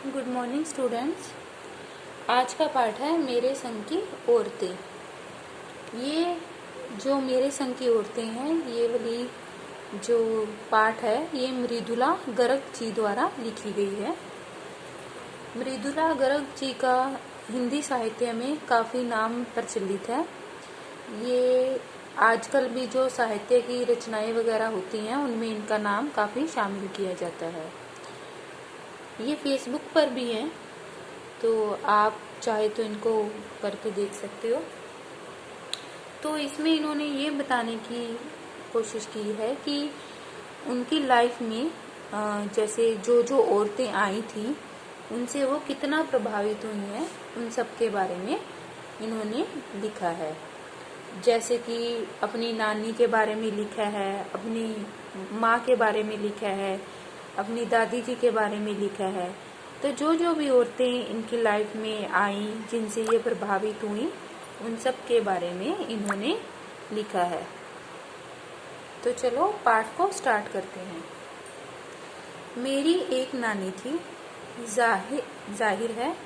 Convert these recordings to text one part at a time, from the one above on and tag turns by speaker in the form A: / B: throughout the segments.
A: Good morning students. आज का पाठ है मेरे संग की औरतें। ये जो मेरे संग की औरतें हैं, ये वाली जो पाठ है ये मृदुला गर्ग जी द्वारा लिखी गई है। मृदुला गर्ग जी का हिंदी साहित्य में काफ़ी नाम प्रचलित है। ये आजकल भी जो साहित्य की रचनाएं वगैरह होती हैं उनमें इनका नाम काफ़ी शामिल किया जाता है। ये फेसबुक पर भी हैं, तो आप चाहे तो इनको करके देख सकते हो। तो इसमें इन्होंने ये बताने की कोशिश की है कि उनकी लाइफ में जैसे जो जो औरतें आई थी उनसे वो कितना प्रभावित हुई हैं, उन सब के बारे में इन्होंने लिखा है। जैसे कि अपनी नानी के बारे में लिखा है, अपनी माँ के बारे में लिखा है, अपनी दादी जी के बारे में लिखा है। तो जो जो भी औरतें इनकी लाइफ में आई, जिनसे ये प्रभावित हुई, उन सब के बारे में इन्होंने लिखा है। तो चलो पाठ को स्टार्ट करते हैं। मेरी एक नानी थी, जाहिर है,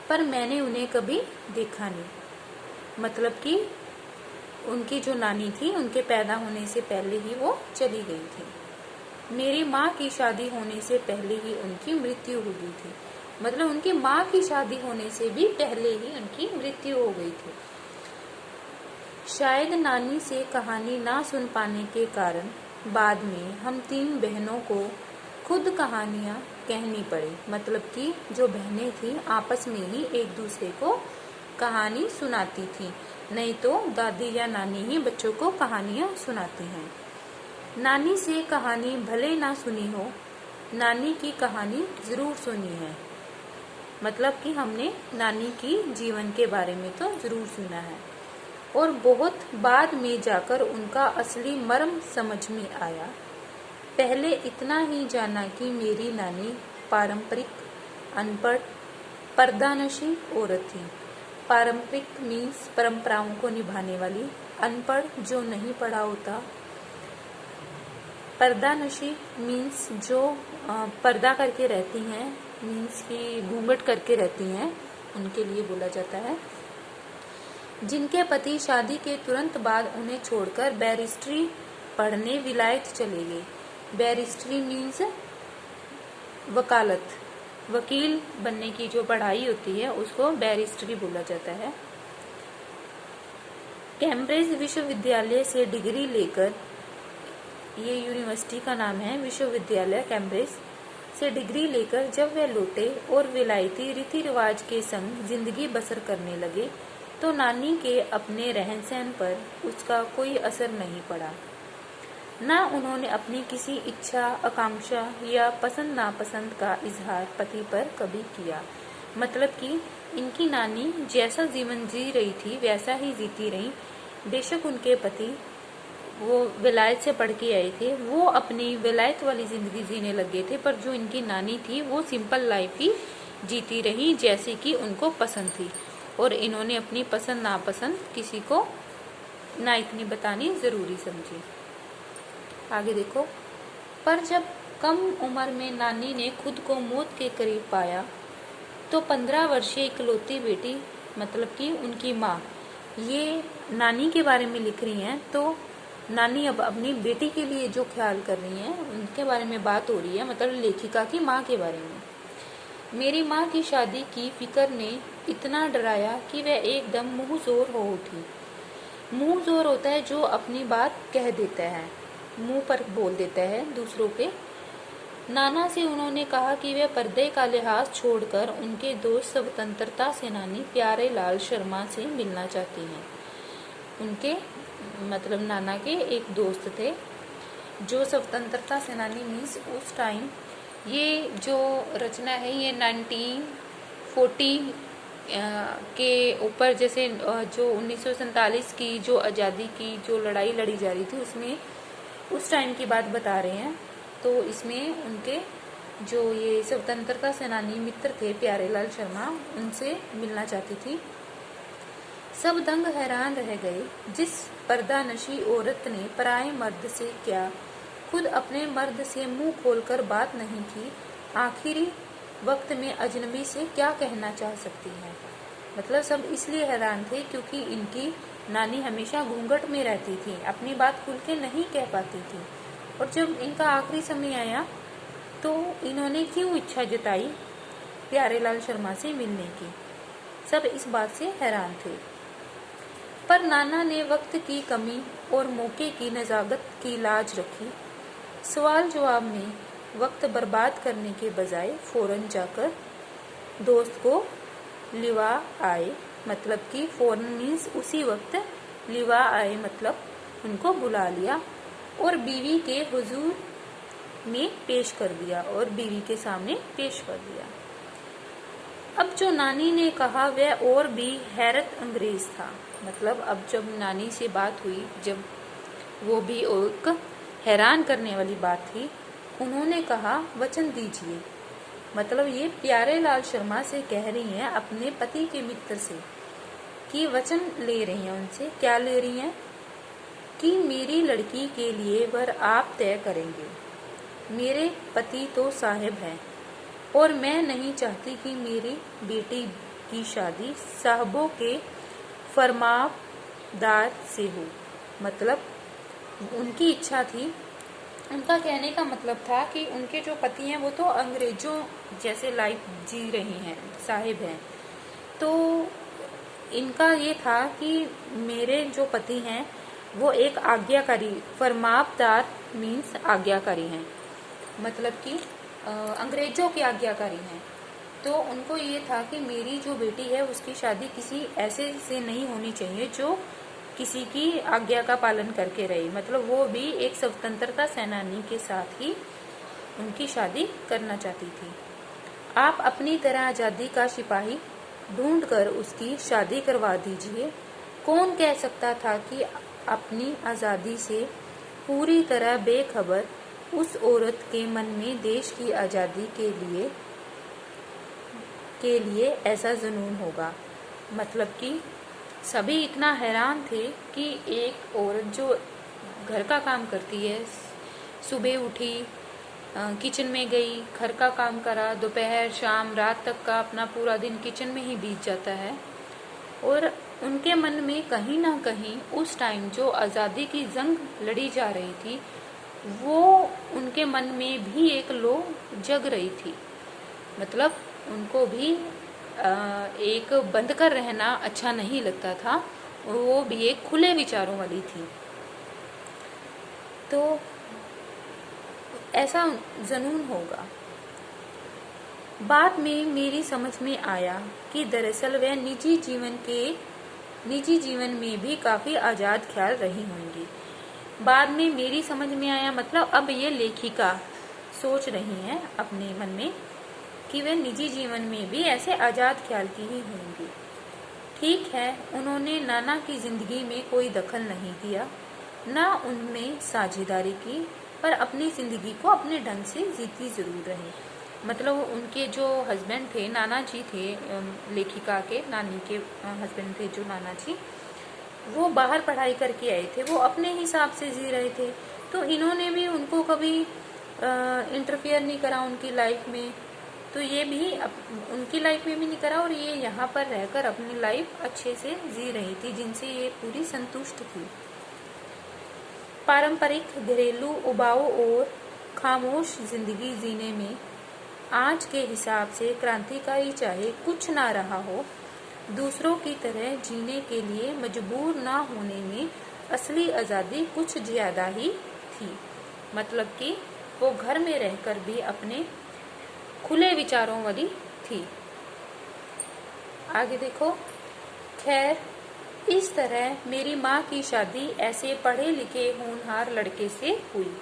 A: पर मैंने उन्हें कभी देखा नहीं। मतलब कि उनकी जो नानी थी उनके पैदा होने से पहले ही वो चली गई थी। मेरी माँ की शादी होने से पहले ही उनकी मृत्यु हो गई थी। मतलब उनकी माँ की शादी होने से भी पहले ही उनकी मृत्यु हो गई थी। शायद नानी से कहानी ना सुन पाने के कारण बाद में हम 3 बहनों को खुद कहानियां कहनी पड़ी। मतलब कि जो बहनें थी आपस में ही एक दूसरे को कहानी सुनाती थी, नहीं तो दादी या नानी ही बच्चों को कहानियां सुनाती हैं। नानी से कहानी भले ना सुनी हो, नानी की कहानी जरूर सुनी है। मतलब कि हमने नानी की जीवन के बारे में तो जरूर सुना है, और बहुत बाद में जाकर उनका असली मर्म समझ में आया। पहले इतना ही जाना कि मेरी नानी पारंपरिक, अनपढ़, पर्दानशी औरत थी। पारंपरिक मीन्स परंपराओं को निभाने वाली, अनपढ़ जो नहीं पढ़ा होता। पर्दानशी मीन्स जो पर्दा करके रहती हैं, मीन्स की घूंघट करके रहती हैं, उनके लिए बोला जाता है। जिनके पति शादी के तुरंत बाद उन्हें छोड़कर बैरिस्ट्री पढ़ने विलायत चले गए। बैरिस्ट्री मीन्स वकालत, वकील बनने की जो पढ़ाई होती है उसको बैरिस्ट्री बोला जाता है। कैम्ब्रिज विश्वविद्यालय से डिग्री लेकर, ये यूनिवर्सिटी का नाम है विश्वविद्यालय कैम्ब्रिज से डिग्री लेकर जब वे लौटे और विलायती रीति रिवाज के संग जिंदगी बसर करने लगे, तो नानी के अपने रहन सहन पर उसका कोई असर नहीं पड़ा। न उन्होंने अपनी किसी इच्छा, आकांक्षा या पसंद नापसंद का इजहार पति पर कभी किया। मतलब कि इनकी नानी जैसा जीवन जी रही थी वैसा ही जीती रही। बेशक उनके पति वो विलायत से पढ़ के आए थे, वो अपनी विलायत वाली जिंदगी जीने लगे थे, पर जो इनकी नानी थी वो सिंपल लाइफ ही जीती रही जैसे कि उनको पसंद थी। और इन्होंने अपनी पसंद नापसंद किसी को ना इतनी बतानी जरूरी समझी। आगे देखो। पर जब कम उम्र में नानी ने खुद को मौत के करीब पाया, तो 15 वर्षीय इकलौती बेटी, मतलब कि उनकी माँ, ये नानी के बारे में लिख रही हैं। तो नानी अब अपनी बेटी के लिए जो ख्याल कर रही हैं उनके बारे में बात हो रही है, मतलब लेखिका की माँ के बारे में। मेरी माँ की शादी की फिक्र ने इतना डराया कि वह एकदम मुंह जोर हो उठी। मुंह जोर होता है जो अपनी बात कह देता है, मुंह पर बोल देता है दूसरों के। नाना से उन्होंने कहा कि वे पर्दे का लिहाज छोड़कर उनके दोस्त स्वतंत्रता सेनानी प्यारे लाल शर्मा से मिलना चाहती हैं। उनके मतलब नाना के एक दोस्त थे जो स्वतंत्रता सेनानी मीन्स उस टाइम, ये जो रचना है ये 1940 के ऊपर, जैसे जो 1947 की जो आज़ादी की जो लड़ाई लड़ी जा रही थी उसमें उस टाइम की बात बता रहे हैं। तो इसमें उनके जो ये स्वतंत्रता सेनानी मित्र थे प्यारेलाल शर्मा, उनसे मिलना चाहती थी। सब दंग हैरान रह गए। जिस पर्दानशी औरत ने पराये मर्द से क्या खुद अपने मर्द से मुंह खोलकर बात नहीं की, वक्त में अजनबी से क्या कहना चाह सकती है। मतलब सब इसलिए हैरान थे क्योंकि इनकी नानी हमेशा घूंघट में रहती थी, अपनी बात खुल के नहीं कह पाती थी, और जब इनका आखिरी समय आया तो इन्होंने क्यों इच्छा जताई प्यारेलाल शर्मा से मिलने की। सब इस बात से हैरान थे। पर नाना ने वक्त की कमी और मौके की नज़ाकत की लाज रखी। सवाल जवाब में वक्त बर्बाद करने के बजाय फौरन जाकर दोस्त को लिवा आए, मतलब कि फौरन मीन्स उसी वक्त लिवा आए, मतलब उनको बुला लिया और बीवी के हुजूर में पेश कर दिया, और बीवी के सामने पेश कर दिया। अब जो नानी ने कहा वह और भी हैरत अंग्रेज था। मतलब अब जब नानी से बात हुई, जब वो भी एक हैरान करने वाली बात थी। उन्होंने कहा वचन दीजिए, मतलब ये प्यारेलाल शर्मा से कह रही हैं, अपने पति के मित्र से, कि वचन ले रही हैं उनसे। क्या ले रही हैं? कि मेरी लड़की के लिए वर आप तय करेंगे। मेरे पति तो साहिब हैं और मैं नहीं चाहती कि मेरी बेटी की शादी साहबों के फरमादार से हो। मतलब उनकी इच्छा थी, उनका कहने का मतलब था कि उनके जो पति हैं वो तो अंग्रेजों जैसे लाइफ जी रही हैं, साहिब हैं, तो इनका ये था कि मेरे जो पति हैं वो एक आज्ञाकारी, फरमाबदार मीन्स आज्ञाकारी हैं, मतलब कि अंग्रेजों के आज्ञाकारी हैं। तो उनको ये था कि मेरी जो बेटी है उसकी शादी किसी ऐसे से नहीं होनी चाहिए जो किसी की आज्ञा का पालन करके रहे। मतलब वो भी एक स्वतंत्रता सेनानी के साथ ही उनकी शादी करना चाहती थी। आप अपनी तरह आज़ादी का सिपाही ढूंढकर उसकी शादी करवा दीजिए। कौन कह सकता था कि अपनी आज़ादी से पूरी तरह बेखबर उस औरत के मन में देश की आज़ादी के लिए ऐसा जुनून होगा। मतलब कि सभी इतना हैरान थे कि एक औरत जो घर का काम करती है, सुबह उठी, किचन में गई, घर का काम करा, दोपहर शाम रात तक का अपना पूरा दिन किचन में ही बीत जाता है, और उनके मन में कहीं ना कहीं उस टाइम जो आज़ादी की जंग लड़ी जा रही थी वो उनके मन में भी एक लो जग रही थी। मतलब उनको भी एक बंद कर रहना अच्छा नहीं लगता था, वो भी एक खुले विचारों वाली थी। तो ऐसा जुनून होगा। बाद में मेरी समझ में आया कि दरअसल वह निजी जीवन में भी काफी आजाद ख्याल रही होंगी। बाद में मेरी समझ में आया, मतलब अब ये लेखिका सोच रही हैं अपने मन में कि वे निजी जीवन में भी ऐसे आजाद ख्याल की ही होंगी। ठीक है, उन्होंने नाना की जिंदगी में कोई दखल नहीं दिया, ना उनमें साझेदारी की, पर अपनी जिंदगी को अपने ढंग से जीती जरूर रही। मतलब उनके जो हस्बैंड थे, नाना जी थे, लेखिका के नानी के हस्बैंड थे जो नाना जी, वो बाहर पढ़ाई करके आए थे, वो अपने हिसाब से जी रहे थे। तो इन्होंने भी उनको कभी इंटरफेयर नहीं करा उनकी लाइफ में, तो ये भी उनकी लाइफ में भी नहीं करा, और ये यहाँ पर रहकर अपनी लाइफ अच्छे से जी रही थी, जिनसे ये पूरी संतुष्ट थी। पारंपरिक घरेलू उबाऊ और खामोश जिंदगी जीने में आज के हिसाब से क्रांतिकारी चाहे कुछ ना रहा हो, दूसरों की तरह जीने के लिए मजबूर ना होने में असली आज़ादी कुछ ज्यादा ही थी। मतलब कि वो घर में रहकर भी अपने खुले विचारों वाली थी। आगे देखो। खैर, इस तरह मेरी माँ की शादी ऐसे पढ़े लिखे होनहार लड़के से हुई।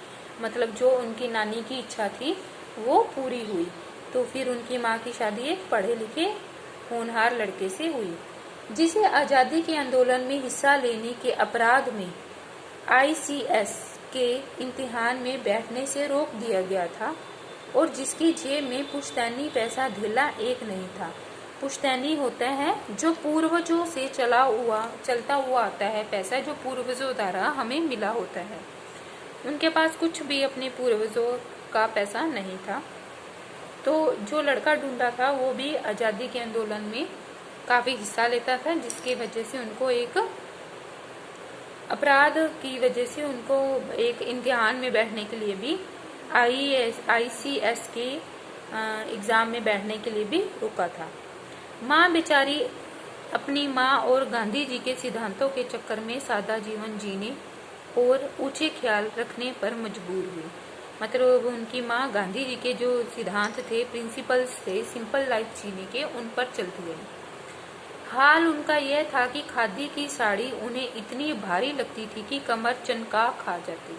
A: मतलब जो उनकी नानी की इच्छा थी वो पूरी हुई, तो फिर उनकी माँ की शादी एक पढ़े लिखे होनहार लड़के से हुई, जिसे आज़ादी के आंदोलन में हिस्सा लेने के अपराध में ICS के इम्तिहान में बैठने से रोक दिया गया था, और जिसकी जेब में पुश्तैनी पैसा ढीला एक नहीं था। पुश्तैनी होता है जो पूर्वजों से चलता हुआ आता है, पैसा जो पूर्वजों द्वारा हमें मिला होता है। उनके पास कुछ भी अपने पूर्वजों का पैसा नहीं था। तो जो लड़का ढूंढा था वो भी आज़ादी के आंदोलन में काफ़ी हिस्सा लेता था, जिसकी वजह से उनको एक अपराध की वजह से उनको एक इम्तिहान में बैठने के लिए भी ICS के एग्ज़ाम में बैठने के लिए भी रुका था। माँ बेचारी अपनी माँ और गांधी जी के सिद्धांतों के चक्कर में सादा जीवन जीने और ऊंचे ख्याल रखने पर मजबूर हुई। मतलब उनकी माँ गांधी जी के जो सिद्धांत थे, प्रिंसिपल्स थे सिंपल लाइफ जीने के, उन पर चलती गई। हाल उनका यह था कि खादी की साड़ी उन्हें इतनी भारी लगती थी कि कमर चनका खा जाती।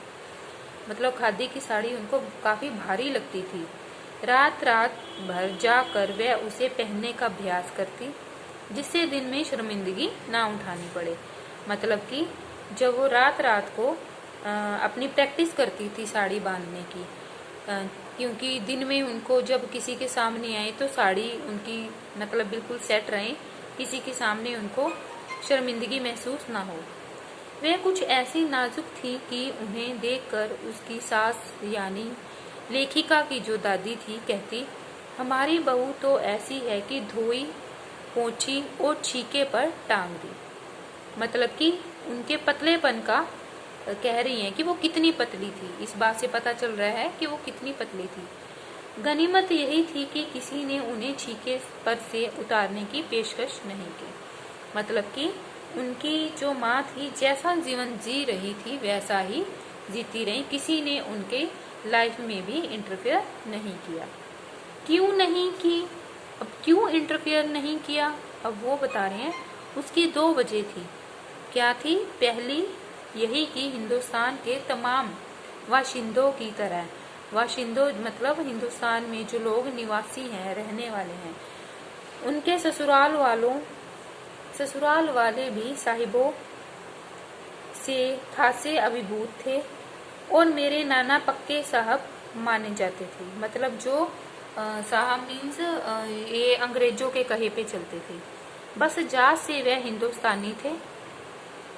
A: मतलब खादी की साड़ी उनको काफ़ी भारी लगती थी। रात रात भर जाकर वह उसे पहनने का अभ्यास करती, जिससे दिन में शर्मिंदगी ना उठानी पड़े। मतलब कि जब वो रात रात को अपनी प्रैक्टिस करती थी साड़ी बांधने की, क्योंकि दिन में उनको जब किसी के सामने आए तो साड़ी उनकी मतलब बिल्कुल सेट रहे, किसी के सामने उनको शर्मिंदगी महसूस ना हो। वह कुछ ऐसी नाजुक थी कि उन्हें देखकर उसकी सास यानी लेखिका की जो दादी थी कहती, हमारी बहू तो ऐसी है कि धोई पोंछी और छीके पर टांग दी। मतलब कि उनके पतलेपन का कह रही हैं कि वो कितनी पतली थी। इस बात से पता चल रहा है कि वो कितनी पतली थी। गनीमत यही थी कि किसी ने उन्हें छीके पर से उतारने की पेशकश नहीं की। मतलब कि उनकी जो माँ थी जैसा जीवन जी रही थी वैसा ही जीती रही, किसी ने उनके लाइफ में भी इंटरफेयर नहीं किया। क्यों नहीं की? अब क्यों इंटरफेयर नहीं किया अब वो बता रहे हैं। उसकी 2 वजह थी। क्या थी? पहली यही कि हिंदुस्तान के तमाम वाशिंदों की तरह, वाशिंदों मतलब हिंदुस्तान में जो लोग निवासी हैं, रहने वाले हैं, उनके ससुराल वाले भी साहिबों से खासे अभिभूत थे और मेरे नाना पक्के साहब माने जाते थे। मतलब जो साहब मीन्स ये अंग्रेजों के कहे पे चलते थे। बस जात से वह हिंदुस्तानी थे,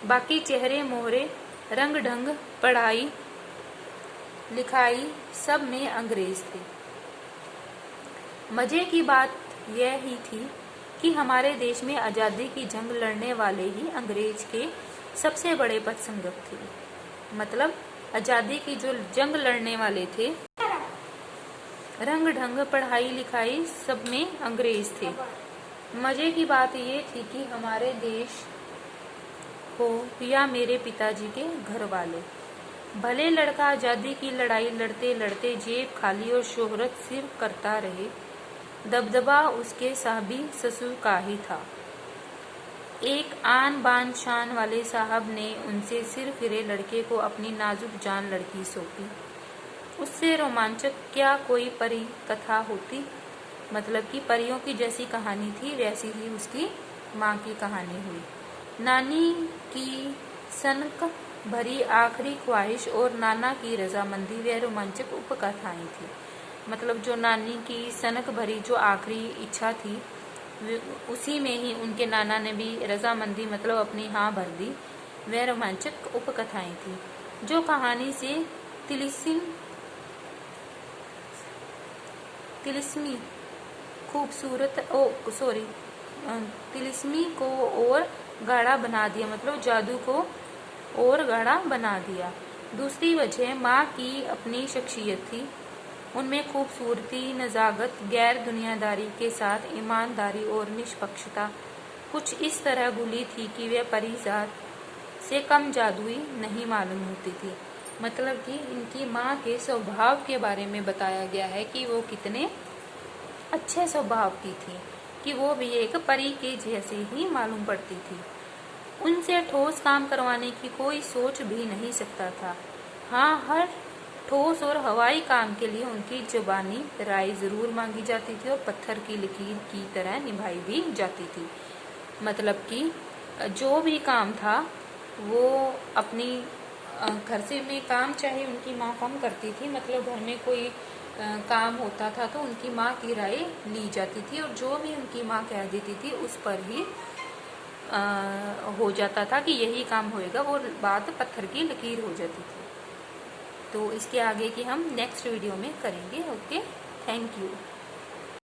A: बाकी चेहरे मोहरे रंग ढंग पढ़ाई लिखाई सब में अंग्रेज थे। मजे की बात यह ही थी कि हमारे देश में आज़ादी की जंग लड़ने वाले ही अंग्रेज के सबसे बड़े पथसंगत थे। मतलब आज़ादी की जो जंग लड़ने वाले थे, रंग ढंग पढ़ाई लिखाई सब में अंग्रेज थे। मजे की बात ये थी कि हमारे देश को या मेरे पिताजी के घर वाले, भले लड़का आज़ादी की लड़ाई लड़ते लड़ते जेब खाली और शोहरत सिर्फ करता रहे, दबदबा उसके साहबी ससुर का ही था। एक आन बान शान वाले साहब ने उनसे सिर फिरे लड़के को अपनी नाजुक जान लड़की सौंपी। उससे रोमांचक क्या कोई परी कथा होती। मतलब कि परियों की जैसी कहानी थी वैसी ही उसकी माँ की कहानी हुई। नानी की सनक भरी आखिरी ख्वाहिश और नाना की रजामंदी व रोमांचक उपकथाएं थी। मतलब जो नानी की सनक भरी जो आखिरी इच्छा थी उसी में ही उनके नाना ने भी रजामंदी मतलब अपनी हाँ भर दी। वह रोमांचक उपकथाएं थी जो कहानी से तिलिस्मी तिलिस्मी को और गाढ़ा बना दिया। मतलब जादू को और गाढ़ा बना दिया। दूसरी वजह माँ की अपनी शख्सियत थी। उनमें खूबसूरती, नज़ाकत, गैर दुनियादारी के साथ ईमानदारी और निष्पक्षता कुछ इस तरह घुली थी कि वे परिजात से कम जादुई नहीं मालूम होती थी। मतलब कि इनकी माँ के स्वभाव के बारे में बताया गया है कि वो कितने अच्छे स्वभाव की थी, कि वो भी एक परी के जैसे ही मालूम पड़ती थी। उनसे ठोस काम करवाने की कोई सोच भी नहीं सकता था। हाँ, हर ठोस और हवाई काम के लिए उनकी जुबानी राय जरूर मांगी जाती थी और पत्थर की लकीर की तरह निभाई भी जाती थी। मतलब कि जो भी काम था वो अपनी घर से में काम चाहे उनकी माँ कम करती थी। मतलब घर में कोई काम होता था तो उनकी माँ की राय ली जाती थी और जो भी उनकी माँ कह देती थी उस पर ही हो जाता था कि यही काम होएगा, वो बात पत्थर की लकीर हो जाती थी। तो इसके आगे की हम नेक्स्ट वीडियो में करेंगे। Okay, thank you.